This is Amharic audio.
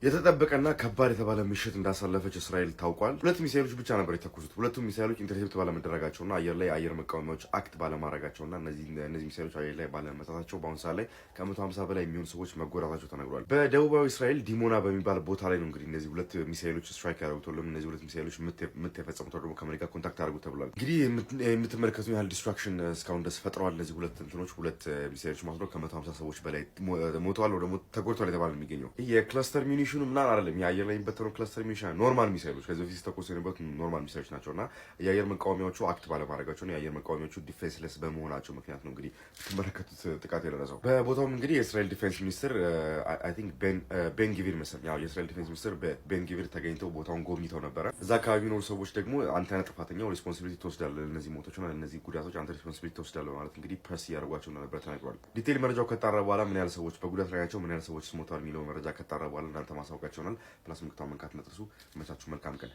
የተጠበቀና ከባድ የተባለ ምሽት እንዳሳለፈች እስራኤል ታውቋል። ሁለት ሚሳኤሎች ብቻ ነበር የተኮሱት። ሁለቱም ሚሳኤሎች ኢንተርሴፕት ባለመደረጋቸውና አየር ላይ አየር መቃወሚያዎች አክት ባለማድረጋቸውና እነዚህ ሚሳኤሎች አየር ላይ ባለመታታቸው በአሁኑ ሰዓት ላይ ከ150 በላይ የሚሆኑ ሰዎች መጎዳታቸው ተነግሯል። በደቡባዊ እስራኤል ዲሞና በሚባል ቦታ ላይ ነው እንግዲህ እነዚህ ሁለት ሚሳኤሎች ስትራይክ ያደረጉት ወይም እነዚህ ሁለት ሚሳኤሎች ምት የፈጸሙት ደግሞ ከአሜሪካ ኮንታክት አድርጉ ተብሏል። እንግዲህ የምትመለከቱ ያህል ዲስትራክሽን እስካሁን ድረስ ፈጥረዋል። እነዚህ ሁለት ሚሳኤሎች ማለት ነው ከ150 ሰዎች በላይ ሞተዋል ወይ ደግሞ ተጎድተዋል የተባለ የሚገኘው የክለስተር ሚኒሽኑ ምናምን አይደለም። የአየር ላይ የሚበተነው ክለስተር ሚኒሽን ኖርማል ሚሳይሎች ከዚህ በፊት ተኮሱ የነበሩት ኖርማል ሚሳይሎች ናቸውና የአየር መቃወሚያዎቹ አክት ባለማድረጋቸው ነው የአየር መቃወሚያዎቹ ዲፌንስለስ በመሆናቸው ምክንያት ነው እንግዲህ የተመለከቱት ጥቃት የደረሰው። በቦታውም እንግዲህ የእስራኤል ዲፌንስ ሚኒስትር አይ ቲንክ ቤን ጊቪር መሰለኝ የእስራኤል ዲፌንስ ሚኒስትር ቤን ጊቪር ተገኝተው ቦታውን ጎብኝተው ነበረ። እዛ አካባቢ የሚኖሩ ሰዎች ደግሞ አንተ ነህ ጥፋተኛው፣ ሪስፖንሲቢሊቲ ትወስዳለህ፣ እነዚህ ሞቶችና እነዚህ ጉዳቶች አንተ ሪስፖንሲቢሊቲ ትወስዳለህ ማለት እንግዲህ ፕሬስ እያደረጓቸው እንደነበረ ተናግሯል። ዲቴይል መረጃው ከጣራ በኋላ ምን ያህል ሰዎች በጉዳት ላይ ናቸው፣ ምን ያህል ሰዎች ሞተዋል የሚለው መረጃ ከጣራ በኋላ እናንተ ማሳወቃቸውናል። ፕላስ ምልክቷን መንካት እንዳትረሱ። መቻችሁ። መልካም ቀን